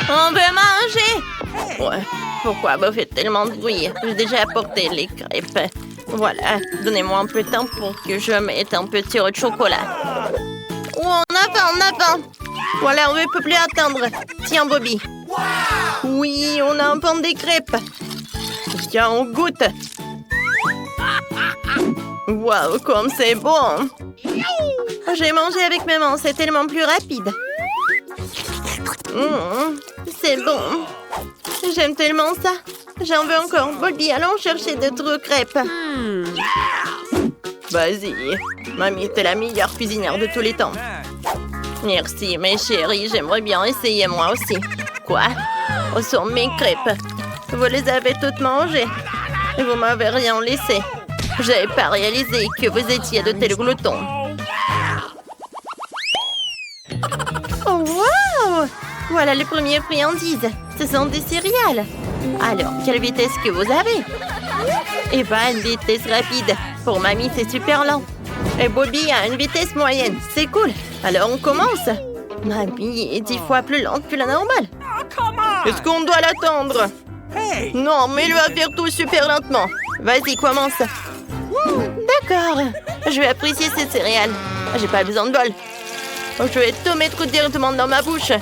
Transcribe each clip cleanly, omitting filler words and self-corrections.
On veut manger! Ouais, pourquoi vous faites tellement de bruit? J'ai déjà apporté les crêpes. Voilà, donnez-moi un peu de temps pour que je mette un petit sirop de chocolat. Oh, on a faim, on a faim! Voilà, on ne peut plus attendre. Tiens, Bobby. Oui, on a un pan des crêpes. Tiens, on goûte. Waouh, comme c'est bon! J'ai mangé avec maman, c'est tellement plus rapide. C'est bon. J'aime tellement ça. J'en veux encore. Bobby, allons chercher d'autres crêpes. Vas-y. Mamie, t'es la meilleure cuisinière de tous les temps. Merci, mes chéris. J'aimerais bien essayer moi aussi. Quoi? Où sont mes crêpes? Vous les avez toutes mangées. Vous m'avez rien laissé. J'avais pas réalisé que vous étiez de tels gloutons. Oh, wow! Voilà les premières friandises. Ce sont des céréales. Alors, quelle vitesse que vous avez? Eh ben, une vitesse rapide. Pour mamie, c'est super lent. Et Bobby a une vitesse moyenne. C'est cool. Alors, on commence. Mamie est 10 fois plus lente que la normale. Est-ce qu'on doit l'attendre? Non, mais il va faire tout super lentement. Vas-y, commence. D'accord. Je vais apprécier ces céréales. J'ai pas besoin de bol. Je vais tout mettre directement dans ma bouche.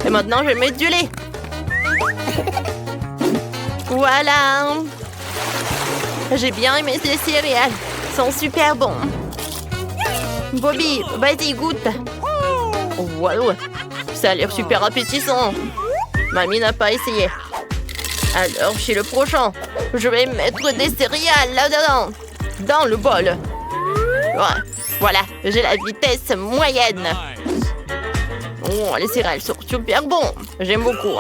Et maintenant, je vais mettre du lait. Voilà. J'ai bien aimé ces céréales. Ils sont super bons. Bobby, vas-y, goûte. Wow. Ça a l'air super appétissant. Mamie n'a pas essayé. Alors, chez le prochain, je vais mettre des céréales là-dedans. Dans le bol. Ouais. Voilà, j'ai la vitesse moyenne. Oh, les céréales sont super bons. J'aime beaucoup.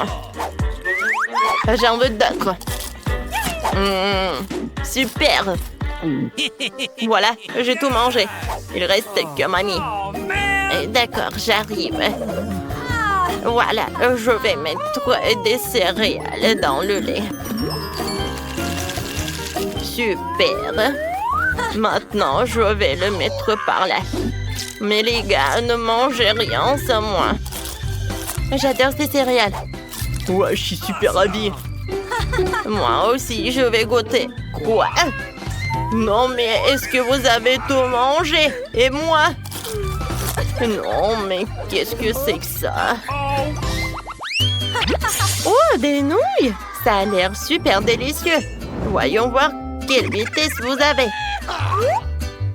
J'en veux d'autres. Super. Voilà, j'ai tout mangé. Il reste que mamie. D'accord, j'arrive. Voilà, je vais mettre des céréales dans le lait. Super. Maintenant, je vais le mettre par là. Mais les gars, ne mangez rien sans moi. J'adore ces céréales. Ouais, je suis super ravie. Moi aussi, je vais goûter. Quoi? Non, mais est-ce que vous avez tout mangé? Et moi? Non, mais qu'est-ce que c'est que ça? Oh, des nouilles! Ça a l'air super délicieux. Voyons voir quelle vitesse vous avez.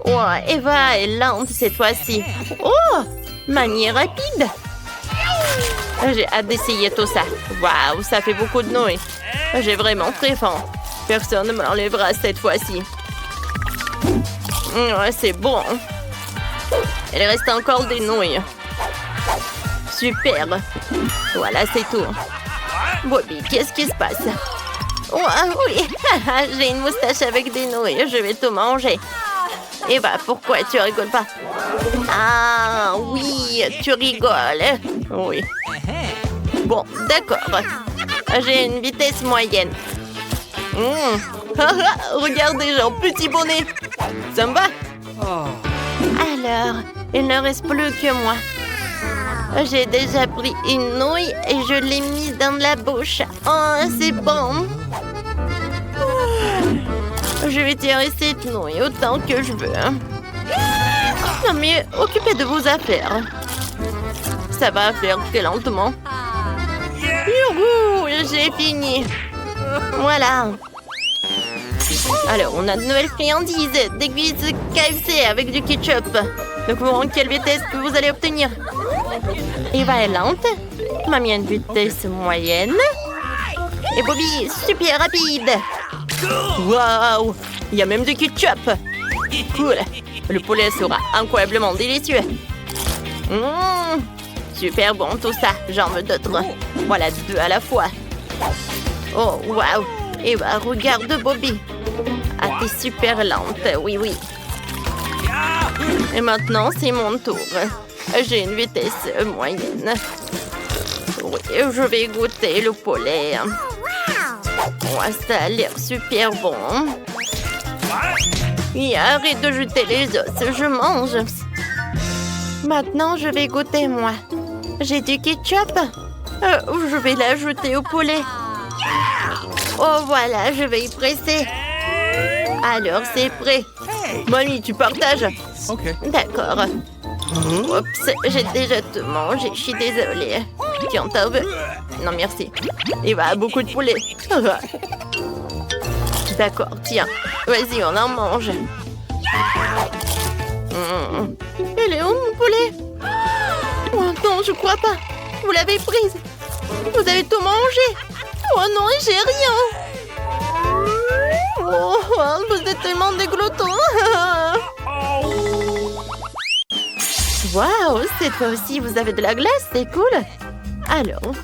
Oh, Eva est lente cette fois-ci. Oh, mamie est rapide. J'ai hâte d'essayer tout ça. Waouh, ça fait beaucoup de nouilles. J'ai vraiment très faim. Personne ne me l'enlèvera cette fois-ci. Ouais, c'est bon. Il reste encore des nouilles. Super. Voilà, c'est tout. Bobby, qu'est-ce qui se passe? Oh, oui, j'ai une moustache avec des nouilles. Je vais tout manger. Eh ben, pourquoi tu rigoles pas? Ah, oui, tu rigoles. Oui. Bon, d'accord. J'ai une vitesse moyenne. Regardez, Jean, petit bonnet. Ça me va? Alors, il ne reste plus que moi. J'ai déjà pris une nouille et je l'ai mise dans la bouche. Oh, c'est bon. Je vais tirer cette nouille autant que je veux. Non, mais occupez de vos affaires. Ça va faire très lentement. Youhou, j'ai fini. Voilà. Alors, on a de nouvelles friandises. Des cuisses KFC avec du ketchup. Donc, bon, quelle vitesse que vous allez obtenir? Eva est lente. Mamie a une vitesse moyenne. Et Bobby, super rapide. Waouh! Il y a même du ketchup. Cool. Le poulet sera incroyablement délicieux. Super bon tout ça. J'en veux d'autres. Voilà, 2 à la fois. Oh, waouh! Et bah, regarde Bobby. Ah, t'es super lente. Oui, oui. Et maintenant, c'est mon tour. J'ai une vitesse moyenne. Oui, je vais goûter le poulet. Oh, ça a l'air super bon. Et arrête de jeter les os, je mange. Maintenant, je vais goûter moi. J'ai du ketchup. Je vais l'ajouter au poulet. Oh, voilà, je vais y presser. Alors, c'est prêt. Mamie, tu partages? Ok. D'accord. Oups, j'ai déjà tout mangé. Je suis désolée. Tiens, t'en veux? Non, merci. Il va beaucoup de poulet. D'accord, tiens. Vas-y, on en mange. Il est où, mon poulet? Oh non, je crois pas. Vous l'avez prise. Vous avez tout mangé. Oh non, j'ai rien. Oh, vous êtes tellement des gloutons. Waouh, cette fois aussi, vous avez de la glace, c'est cool. Alors.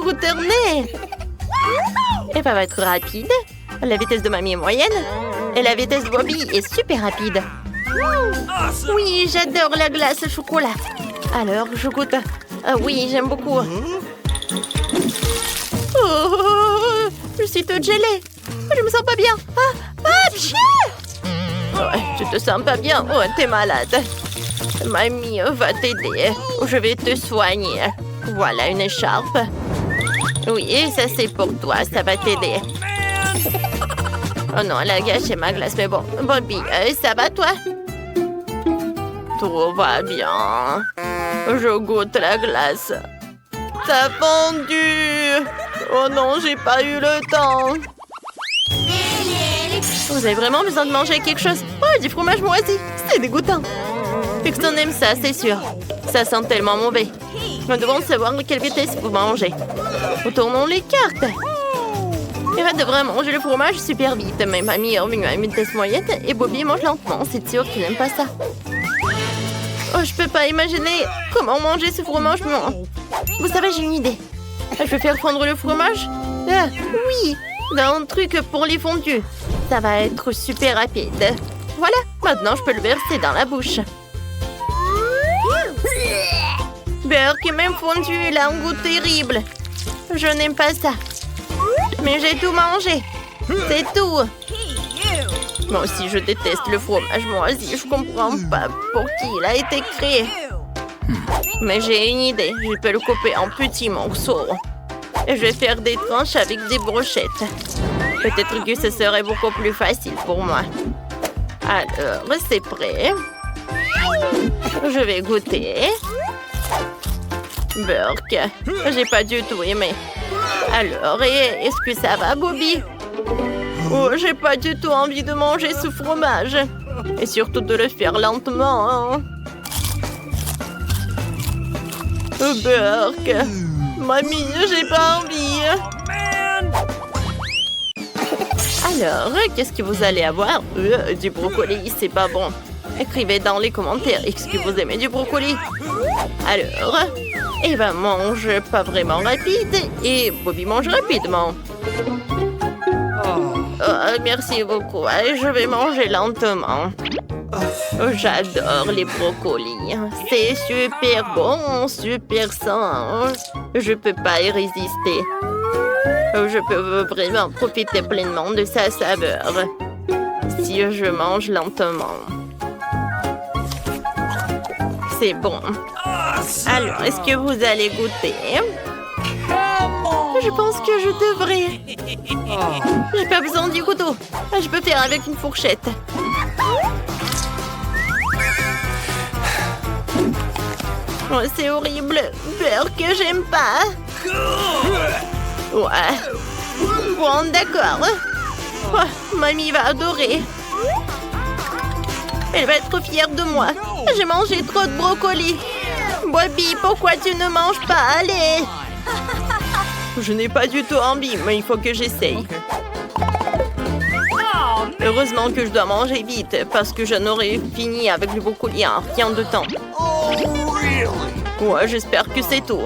Retournez. Elle va être rapide. La vitesse de mamie est moyenne. Et la vitesse de Bobby est super rapide. Oui, j'adore la glace au chocolat. Alors, je goûte. Ah oui, j'aime beaucoup. Oh, je suis toute gelée. Je me sens pas bien. Ouais, tu te sens pas bien? Oh, t'es malade. Mamie va t'aider. Je vais te soigner. Voilà une écharpe. Oui, ça c'est pour toi. Ça va t'aider. Oh non, elle a gâché ma glace. Mais bon, Bobby, ça va toi? Tout va bien. Je goûte la glace. T'as fondu. Oh non, j'ai pas eu le temps. Vous avez vraiment besoin de manger quelque chose? Oh, du fromage moisi. C'est dégoûtant. Pixton aime ça, c'est sûr. Ça sent tellement mauvais. Nous devons savoir à quelle vitesse vous mangez. Retournons les cartes. Eva devrait manger le fromage super vite. Mais mamie est revenue à une vitesse moyenne et Bobby mange lentement. C'est sûr qu'il n'aime pas ça. Oh, je peux pas imaginer comment manger ce fromage. Non. Vous savez, j'ai une idée. Je vais faire fondre le fromage. Ah, oui, dans un truc pour les fondus. Ça va être super rapide. Voilà, maintenant je peux le verser dans la bouche. Beurre qui est même fondu, il a un goût terrible. Je n'aime pas ça. Mais j'ai tout mangé. C'est tout. Moi aussi, je déteste le fromage moisi. Je comprends pas pour qui il a été créé. Mais j'ai une idée. Je peux le couper en petits morceaux. Et je vais faire des tranches avec des brochettes. Peut-être que ce serait beaucoup plus facile pour moi. Alors, c'est prêt. Je vais goûter. Burk, j'ai pas du tout aimé. Alors, est-ce que ça va, Bobby? Oh, j'ai pas du tout envie de manger ce fromage. Et surtout de le faire lentement. Hein. Burk, mamie, j'ai pas envie. Alors, qu'est-ce que vous allez avoir? Du brocoli, c'est pas bon. Écrivez dans les commentaires, est-ce que vous aimez du brocoli? Alors, Eva mange pas vraiment rapide et Bobby mange rapidement. Oh, merci beaucoup, je vais manger lentement. Oh, j'adore les brocolis. C'est super bon, super sain. Je peux pas y résister. Je peux vraiment profiter pleinement de sa saveur. Si je mange lentement. C'est bon. Alors, est-ce que vous allez goûter? Je pense que je devrais. J'ai pas besoin du couteau. Je peux faire avec une fourchette. Oh, c'est horrible. Peur que j'aime pas. Ouais. Bon, d'accord. Oh, mamie va adorer. Elle va être fière de moi. J'ai mangé trop de brocolis. Bobby, pourquoi tu ne manges pas? Allez. Je n'ai pas du tout envie, mais il faut que j'essaye. Heureusement que je dois manger vite, parce que je n'aurais fini avec le brocoli en rien de temps. Ouais, j'espère que c'est tout.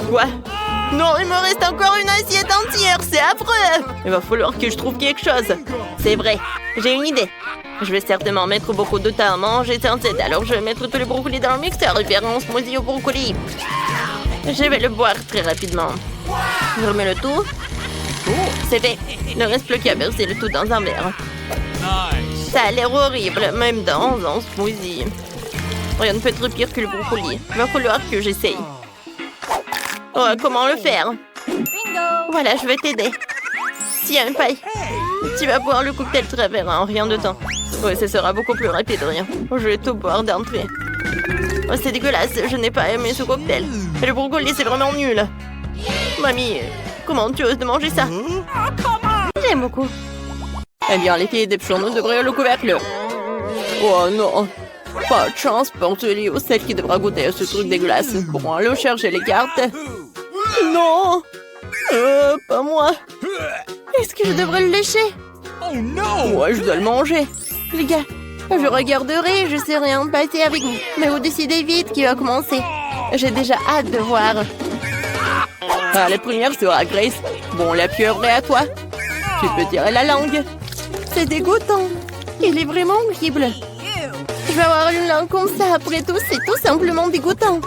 Quoi? Non, il me reste encore une assiette entière, c'est affreux. Il va falloir que je trouve quelque chose. C'est vrai, j'ai une idée. Je vais certainement mettre beaucoup de temps à manger sans cesse. Alors je vais mettre tous les brocolis dans le mixeur et faire un smoothie au brocoli. Je vais le boire très rapidement. Je remets le tout. C'est fait. Il ne reste plus qu'à verser le tout dans un verre. Ça a l'air horrible, même dans un smoothie. Rien ne peut être pire que le brocoli. Va falloir que j'essaye. Oh, comment le faire? Voilà, je vais t'aider. Tiens, une paille. Tu vas boire le cocktail très vert en rien de temps. Ouais, ça sera beaucoup plus rapide, rien. Je vais tout boire d'entrée. Oh, c'est dégueulasse, je n'ai pas aimé ce cocktail. Et le brocoli, c'est vraiment nul. Mamie, comment tu oses de manger ça? J'aime beaucoup. Eh bien, les filles des pichons, nous devrions le couvercle. Oh non. Pas de chance pour Léo, celle qui devra goûter à ce truc dégueulasse. Bon, allons chercher les cartes. Non. Pas moi. Est-ce que je devrais le lécher? Oh non! Ouais, je dois le manger. Les gars, je regarderai, je sais rien passer avec vous. Mais vous décidez vite qui va commencer. J'ai déjà hâte de voir. Ah, la première sera Grace. Bon, la pieuvre est à toi. Tu peux tirer la langue. C'est dégoûtant. Il est vraiment horrible. Je vais avoir une langue comme ça. Après tout, c'est tout simplement dégoûtant.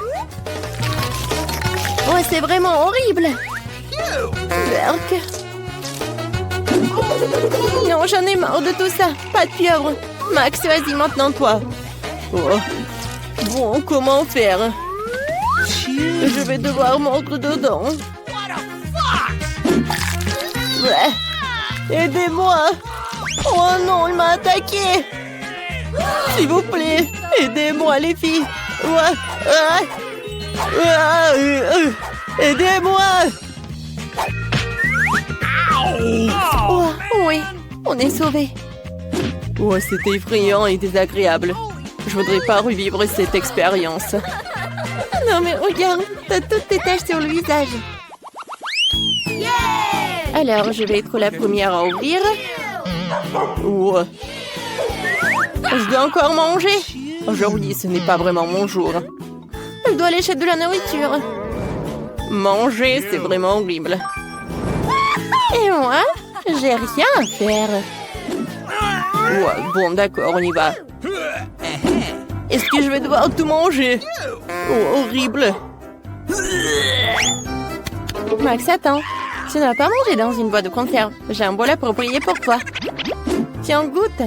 Ouais, c'est vraiment horrible. Berk. Non, j'en ai marre de tout ça. Pas de pieuvre. Max, vas-y maintenant, toi. Oh. Bon, comment faire? Je vais devoir mordre dedans. Ouais. Aidez-moi. Oh non, il m'a attaqué. S'il vous plaît, aidez-moi les filles. Aidez-moi. Oh, oui, on est sauvés. Oh, c'était effrayant et désagréable. Je voudrais pas revivre cette expérience. Non mais regarde, t'as toutes tes taches sur le visage. Alors, je vais être la première à ouvrir. Oh. Je dois encore manger. Aujourd'hui, ce n'est pas vraiment mon jour. Je dois lécher de la nourriture. Manger, c'est vraiment horrible. Et moi, j'ai rien à faire. Ouais, bon, d'accord, on y va. Est-ce que je vais devoir tout manger? Oh, horrible. Max, attends. Tu n'as pas mangé dans une boîte de conserve. J'ai un bol approprié pour toi. Tiens, goûte.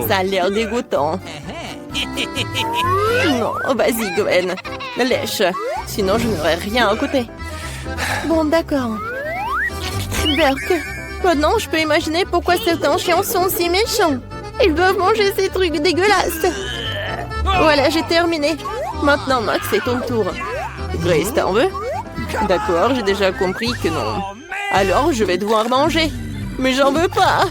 Ça a l'air dégoûtant. Non, vas-y, Gwen. Lèche. Sinon, je n'aurai rien à côté. Bon, d'accord. Berk. Maintenant, je peux imaginer pourquoi certains chiens sont si méchants. Ils doivent manger ces trucs dégueulasses. Voilà, j'ai terminé. Maintenant, Max, c'est ton tour. Grace, t'en veux? D'accord, j'ai déjà compris que non. Alors, je vais devoir manger. Mais j'en veux pas.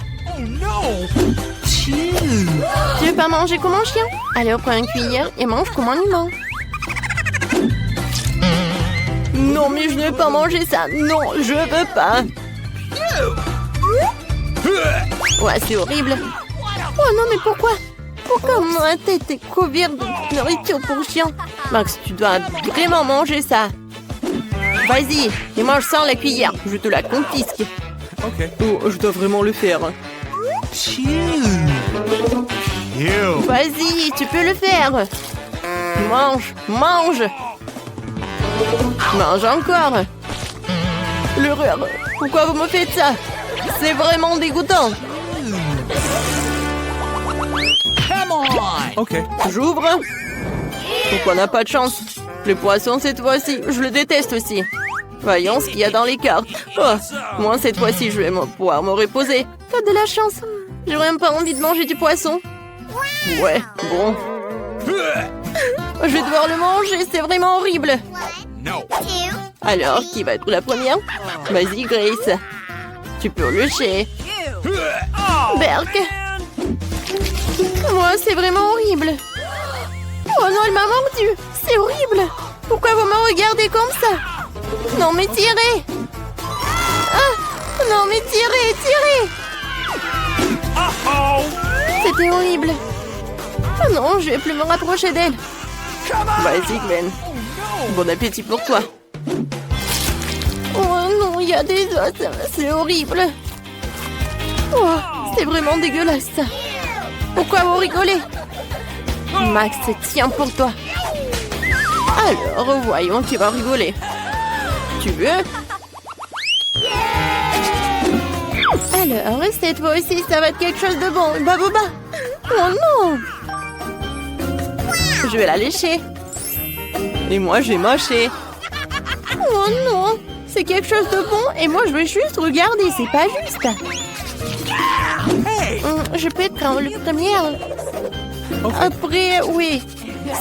Tu veux pas manger comme un chien? Alors, prends une cuillère et mange comme un humain. Non, mais je ne veux pas manger ça. Non, je veux pas. Ouais, c'est horrible. Oh non, mais pourquoi? Pourquoi ma tête est couverte de nourriture pour chien? Max, tu dois vraiment manger ça. Vas-y, et mange sans la cuillère. Je te la confisque. Ok. Oh, je dois vraiment le faire. Vas-y, tu peux le faire. Mange, mange. Mange encore. L'horreur. Pourquoi vous me faites ça? C'est vraiment dégoûtant. Ok. J'ouvre. Pourquoi on n'a pas de chance? Le poisson cette fois-ci, je le déteste aussi. Voyons ce qu'il y a dans les cartes. Oh, moi cette fois-ci, je vais pouvoir me reposer. T'as de la chance. J'aurais même pas envie de manger du poisson. Ouais, bon. Je vais devoir le manger, c'est vraiment horrible. Alors, qui va être la première? Vas-y, Grace. Tu peux lécher. Berk. Moi, c'est vraiment horrible. Oh non, elle m'a mordu. C'est horrible. Pourquoi vous me regardez comme ça? Non, mais tirez. Ah, non, mais tirez, tirez. C'était horrible. Oh non, je vais plus me rapprocher d'elle. Vas-y, Gwen. Bon appétit pour toi. Oh non, il y a des os. C'est horrible. Oh, c'est vraiment dégueulasse. Pourquoi vous rigolez? Max, tiens pour toi. Alors, voyons, tu vas rigoler. Tu veux? Alors, cette fois aussi, ça va être quelque chose de bon. Baboba. Oh non! Je vais la lécher. Et moi, je vais mâcher. Oh non! C'est quelque chose de bon et moi, je vais juste regarder. C'est pas juste. Je peux être la première. Après, oui.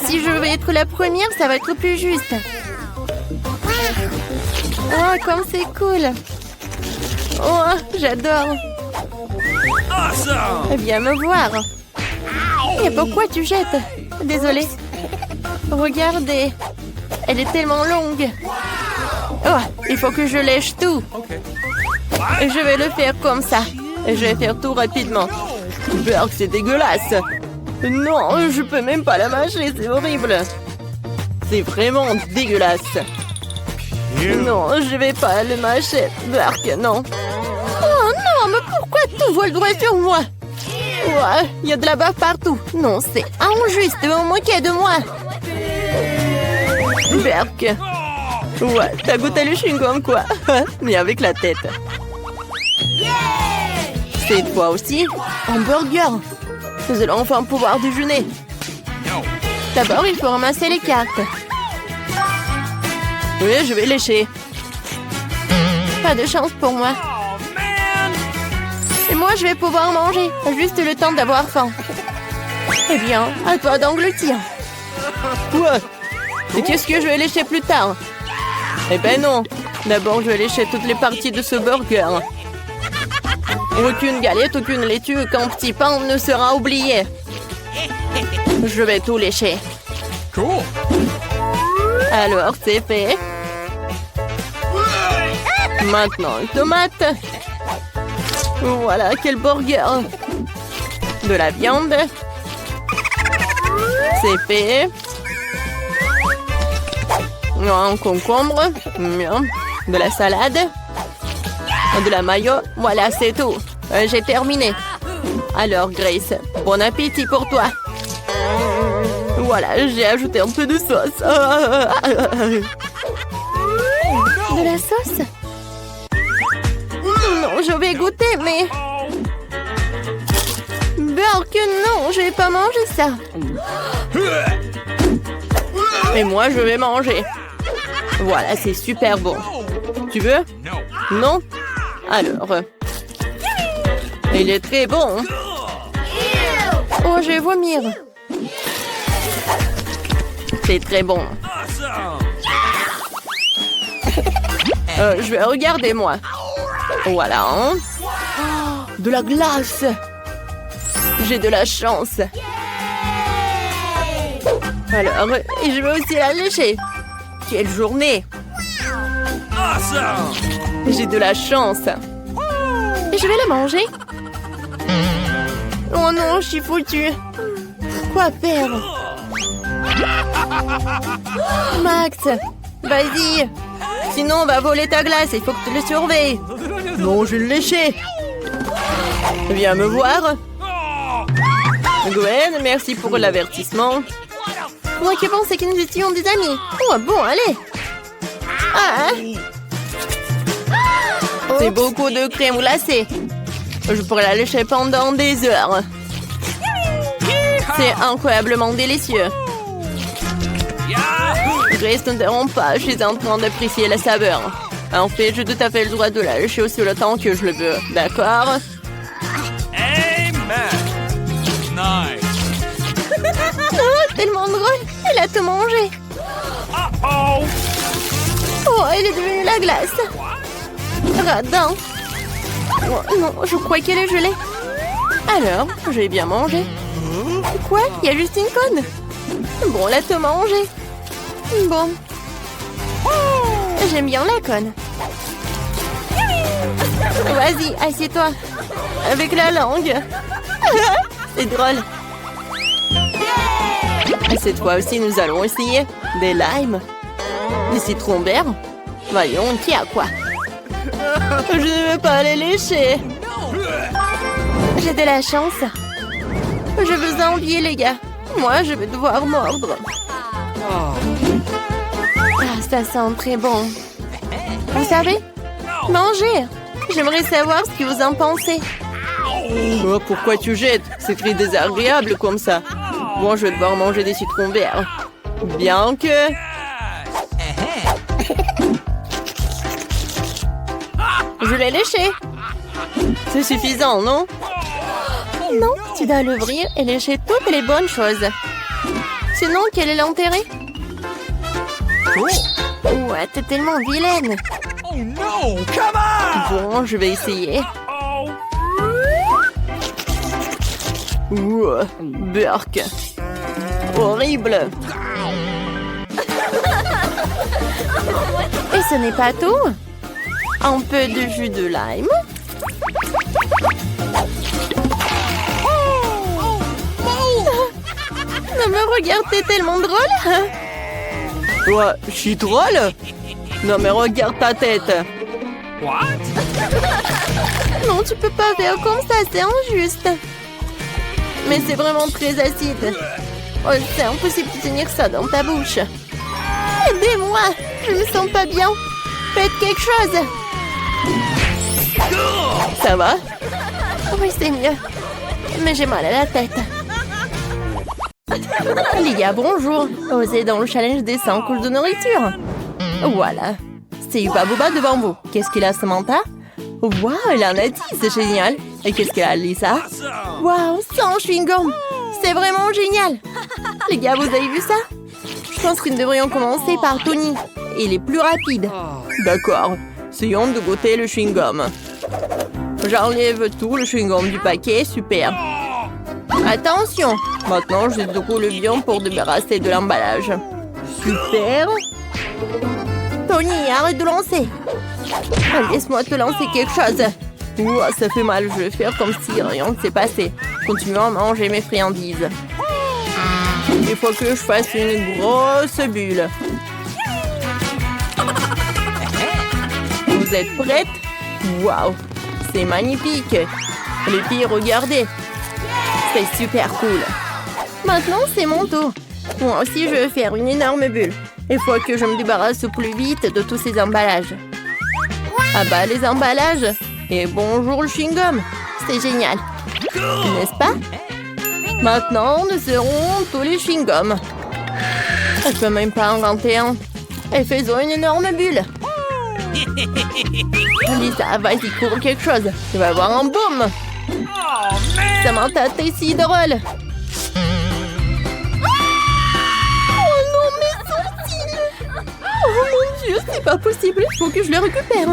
Si je vais être la première, ça va être plus juste. Oh, comme c'est cool. Oh, j'adore. Awesome! Viens me voir. Et pourquoi tu jettes? Désolée. Regardez. Elle est tellement longue. Oh, il faut que je lèche tout. Okay. Je vais le faire comme ça. Je vais faire tout rapidement. Burk, c'est dégueulasse. Non, je peux même pas la mâcher, c'est horrible. C'est vraiment dégueulasse. Non, je vais pas le mâcher. Burk, non. Oh non, mais pourquoi tout vole droit sur moi? Ouais, il y a de la bave partout. Non, c'est injuste de vous moquer de moi. Burk. Ouais, t'as goûté le chewing-gum quoi? Mais avec la tête. Cette fois aussi, hamburger. Nous allons enfin pouvoir déjeuner. D'abord, il faut ramasser les cartes. Oui, je vais lécher. Pas de chance pour moi. Et moi, je vais pouvoir manger. Juste le temps d'avoir faim. Eh bien, à toi d'engloutir. Ouais. Et qu'est-ce que je vais lécher plus tard? Eh ben non. D'abord, je vais lécher toutes les parties de ce burger. Aucune galette, aucune laitue, aucun petit pain ne sera oublié. Je vais tout lécher. Cool. Alors, c'est fait. Maintenant, une tomate. Voilà, quel burger. De la viande. C'est fait. Un concombre. De la salade. De la mayo. Voilà, c'est tout. J'ai terminé. Alors, Grace, bon appétit pour toi. Voilà, j'ai ajouté un peu de sauce. De la sauce? Non, je vais goûter, mais... Burk, non, je vais pas manger ça. Et moi, je vais manger. Voilà, c'est super bon. Tu veux? Non? Alors... Il est très bon. Oh, je vais vomir. C'est très bon. Je vais regarder, moi. Voilà. Hein? Oh, de la glace. J'ai de la chance. Alors, je vais aussi la lécher. Quelle journée. J'ai de la chance. Je vais la manger. Oh non, je suis foutue. Quoi faire? Max, vas-y. Sinon, on va voler ta glace. Il faut que tu le surveilles. Non, je vais le lécher. Viens me voir. Gwen, merci pour l'avertissement. Moi qui pensais que nous étions des amis. Oh bon, allez. Ah. C'est beaucoup de crème glacée. Je pourrais la lécher pendant des heures. C'est incroyablement délicieux. Grace, ne t'interromps pas, je suis en train d'apprécier la saveur. En fait, j'ai tout à fait le droit de la lécher aussi le temps que je le veux. D'accord? Amen. Nice. Oh, tellement drôle. Elle a tout mangé. Oh. Oh, elle est devenue la glace. Radin. Oh, non, je crois qu'elle est gelée. Alors, je vais bien manger. Quoi? Il y a juste une conne. Bon, la tout mangé. Bon. J'aime bien la conne. Vas-y, assieds-toi. Avec la langue. C'est drôle. Et cette fois aussi, nous allons essayer des limes. Des citrons verts. Voyons, qui a quoi? Je ne veux pas les lécher. J'ai de la chance. Je vous envie, les gars. Moi, je vais devoir mordre. Ah, ça sent très bon. Vous savez, manger. J'aimerais savoir ce que vous en pensez. Oh, pourquoi tu jettes? C'est très désagréable comme ça. Bon, je vais devoir manger des citrons verts. Bien que... Je l'ai léché. C'est suffisant, non? Non, tu dois l'ouvrir et lécher toutes les bonnes choses. Sinon, quel est l'intérêt? Ouais, t'es tellement vilaine. Oh no! Come on! Bon, je vais essayer. Oh! Ouh, burk. Horrible. Et ce n'est pas tout. Un peu de jus de lime. Ne me regarde, t'es tellement drôle. Ouais, je suis drôle? Non mais regarde ta tête. What? Non, tu peux pas faire comme ça, c'est injuste. Mais c'est vraiment très acide. Oh, c'est impossible de tenir ça dans ta bouche. Aidez-moi, je me sens pas bien. Faites quelque chose. Ça va? Oui, c'est mieux. Mais j'ai mal à la tête. Les gars, bonjour. Osez dans le challenge des 100 couches de nourriture. Voilà. C'est Yuba Booba devant vous. Qu'est-ce qu'il a, Samantha? Waouh, elle en a 10, c'est génial. Et qu'est-ce qu'elle a, Lisa? Waouh, 100 chewing-gum. C'est vraiment génial. Les gars, vous avez vu ça? Je pense que nous devrions commencer par Tony. Il est plus rapide. D'accord. Essayons de goûter le chewing-gum. J'enlève tout le chewing-gum du paquet. Super. Attention. Maintenant, je déroule bien pour débarrasser de l'emballage. Super. Tony, arrête de lancer. Laisse-moi te lancer quelque chose. Ouah, ça fait mal. Je vais faire comme si rien ne s'est passé. Continuons à manger mes friandises. Il faut que je fasse une grosse bulle. Vous êtes prêtes? Waouh, c'est magnifique. Les filles, regardez. C'est super cool. Maintenant, c'est mon tour. Moi aussi, je vais faire une énorme bulle. Il faut que je me débarrasse au plus vite de tous ces emballages. Ah bah, les emballages. Et bonjour le chewing-gum. C'est génial. N'est-ce pas? Maintenant, nous serons tous les chewing-gums. Je peux même pas en inventer un. Et faisons une énorme bulle. Lisa, vas-y, cours quelque chose. Tu vas avoir un boom. Samantha, t'es si drôle. Oh non, mes sourcils. Oh mon Dieu, c'est pas possible. Il faut que je les récupère.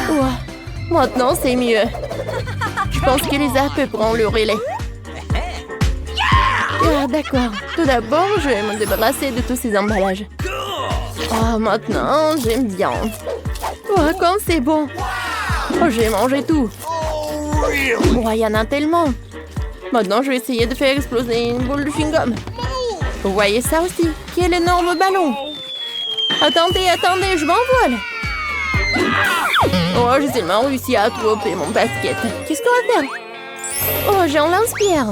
Ouais. Maintenant, c'est mieux. Je pense que Lisa peut prendre le relais. Ah, d'accord. Tout d'abord, je vais me débarrasser de tous ces emballages. Oh, maintenant, j'aime bien. Oh, comme c'est bon. Oh, j'ai mangé tout. Oh, il y en a tellement. Maintenant, je vais essayer de faire exploser une boule de chewing-gum. Vous voyez ça aussi? Quel énorme ballon. Attendez, attendez, je m'envole. Oh, j'ai tellement réussi à attraper mon basket. Qu'est-ce qu'on va faire? Oh, j'en l'inspire.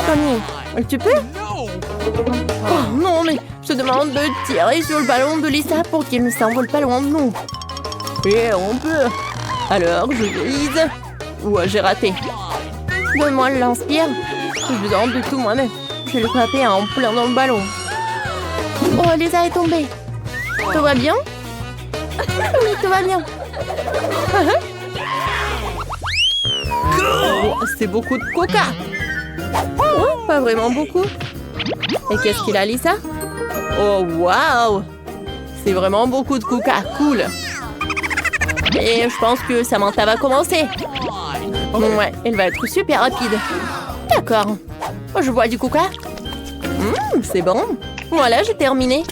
Tony, tu peux? Oh non, mais je te demande de tirer sur le ballon de Lisa pour qu'il ne s'envole pas loin de nous. Et on peut. Alors, je vise. Ouais, j'ai raté. Donne-moi le lance-pierre. J'ai besoin de tout moi-même. Je vais le frapper en plein dans le ballon. Oh, Lisa est tombée. Tout va bien? Oui, tout va bien. Oh, c'est beaucoup de coca. Oh, pas vraiment beaucoup. Et qu'est-ce qu'il a, Lisa? Oh, waouh! C'est vraiment beaucoup de coca. Cool. Et je pense que Samantha va commencer. Ouais, elle va être super rapide. D'accord. Oh, je vois du coca. C'est bon. Voilà, j'ai terminé.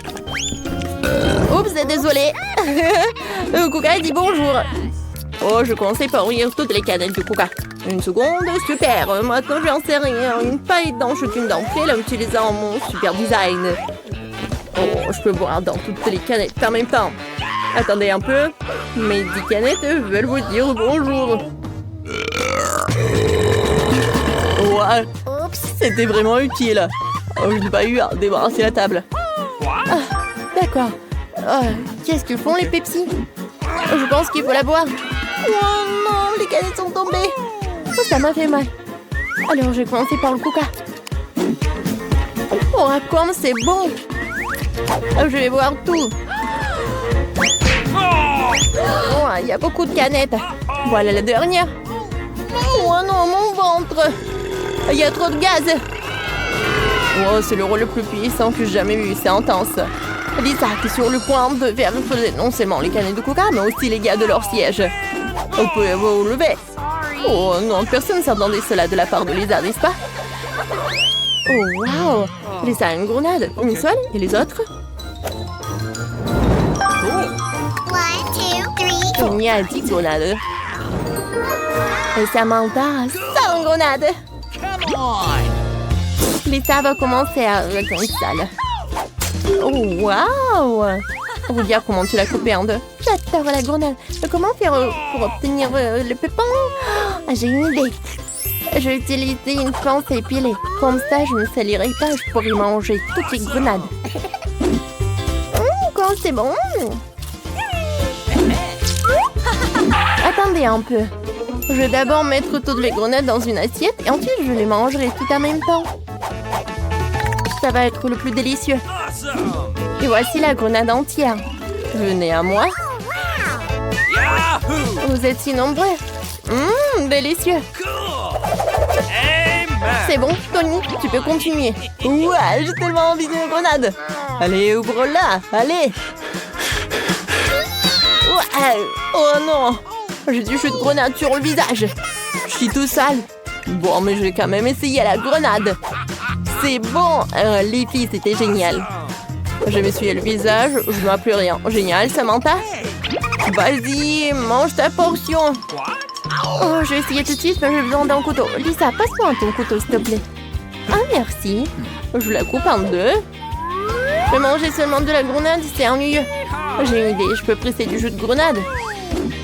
Oups, désolée. Le coca dit bonjour. Oh, je commençais par ouvrir toutes les canettes de coca. Une seconde, super. Maintenant, j'en sais rien. Une paille dans chacune d'entre elles en utilisant mon super design. Oh, je peux boire dans toutes les canettes en même temps. Attendez un peu. Mes 10 canettes veulent vous dire bonjour. Ouais, c'était vraiment utile. Oh, je n'ai pas eu à débarrasser la table. Ah, d'accord. Oh, qu'est-ce que font les Pepsi? Je pense qu'il faut la boire. Oh non, les canettes sont tombées. Oh, ça m'a fait mal. Alors, je vais commencer par le coca. Oh, comme c'est bon. Je vais boire tout. Oh, il y a beaucoup de canettes. Voilà la dernière. Oh non, mon ventre. Il y a trop de gaz. Oh, c'est le rôle le plus puissant que j'ai jamais vu. C'est intense. Lisa est sur le point de faire non seulement les canettes de coca, mais aussi les gars de leur siège. Vous pouvez vous lever. Oh non, personne ne s'attendait cela de la part de Lisa, n'est-ce pas? Oh wow! Lisa a une grenade. Une seule? Et les autres? Il y a 10 grenades. Et Samantha a 100 grenades. Lisa va commencer à retourner sale. Oh wow! Regarde comment tu l'as coupé en deux. J'adore la grenade. Mais comment faire pour obtenir le pépin? Ah, j'ai une idée. Je vais utiliser une planche épilée. Comme ça, je ne salirai pas. Je pourrai manger toutes les grenades. Quand c'est bon. Attendez un peu. Je vais d'abord mettre toutes les grenades dans une assiette et ensuite je les mangerai tout en même temps. Ça va être le plus délicieux. Et voici la grenade entière. Venez à moi. Vous êtes si nombreux. Délicieux. C'est bon, Tony, tu peux continuer. Ouais, j'ai tellement envie d'une grenade. Allez, ouvre-la, allez. Ouais. Oh non, j'ai du jus de grenade sur le visage. Je suis tout sale. Bon, mais je vais quand même essayer la grenade. C'est bon. Les filles, c'était génial. Je m'essuie le visage, je ne vois plus rien. Génial, Samantha. Vas-y, mange ta portion. Oh, je vais essayer tout de suite, mais j'ai besoin d'un couteau. Lisa, passe-moi ton couteau, s'il te plaît. Ah, merci. Je la coupe en deux. Mais manger seulement de la grenade, c'est ennuyeux. J'ai une idée, je peux presser du jus de grenade.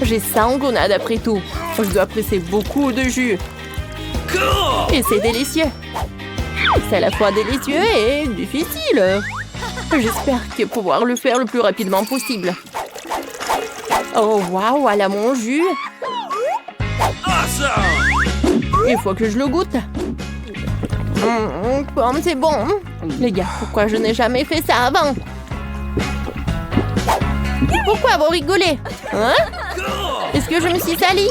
J'ai 100 grenades après tout. Je dois presser beaucoup de jus. Et c'est délicieux. C'est à la fois délicieux et difficile. J'espère que pouvoir le faire le plus rapidement possible. Oh, waouh, voilà mon jus. Il faut que je le goûte. Comme c'est bon. Les gars, pourquoi je n'ai jamais fait ça avant? Pourquoi vous rigolez? Hein? Est-ce que je me suis salie?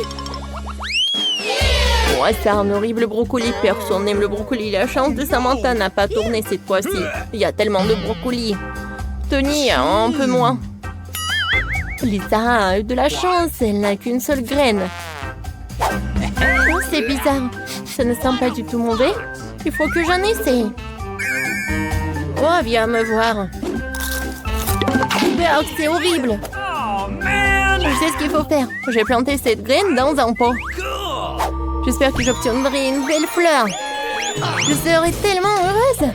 Ouais, c'est un horrible brocoli. Personne n'aime le brocoli. La chance de Samantha n'a pas tourné cette fois-ci. Il y a tellement de brocoli. Tony, un peu moins. Lisa a eu de la chance. Elle n'a qu'une seule graine. Oh, c'est bizarre. Ça ne sent pas du tout mauvais. Il faut que j'en essaie. Oh, viens me voir. Oh, c'est horrible. Je sais ce qu'il faut faire. Je vais planter cette graine dans un pot. J'espère que j'obtiendrai une belle fleur. Je serai tellement heureuse.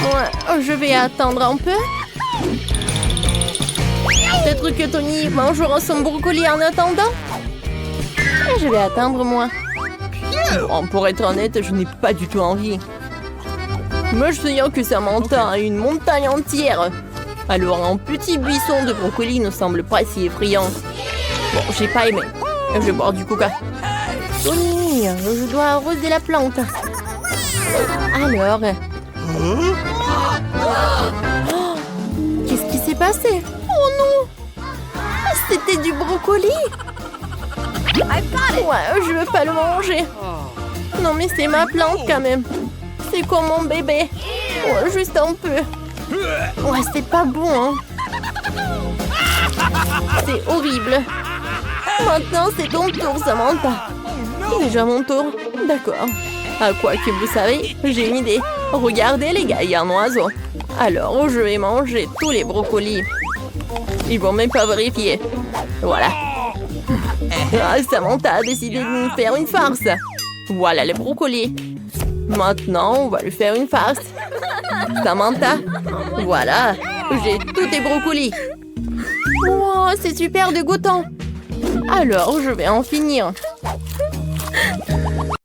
Ouais, je vais attendre un peu. Peut-être que Tony mangera son brocoli en attendant. Et je vais attendre moi. Bon, pour être honnête, je n'ai pas du tout envie. Moi, je sais que Samantha a une montagne entière. Alors, un petit buisson de brocoli ne semble pas si effrayant. Bon, j'ai pas aimé. Je vais boire du coca. Tony, je dois arroser la plante. Alors... Oh, qu'est-ce qui s'est passé? Oh non! C'était du brocoli! Ouais, je veux pas le manger. Non, mais c'est ma plante quand même. C'est comme mon bébé. Ouais, juste un peu. Ouais, c'est pas bon, hein. C'est horrible. Maintenant, c'est ton tour, Samantha. Déjà mon tour? D'accord. À quoi que vous savez, j'ai une idée. Regardez, les gars, il y a un oiseau. Alors, je vais manger tous les brocolis. Ils vont même pas vérifier. Voilà. Ah, Samantha a décidé de nous faire une farce. Voilà les brocolis. Maintenant, on va lui faire une farce. Samantha, voilà. J'ai tous tes brocolis. Wow, c'est super dégoûtant. Alors, je vais en finir.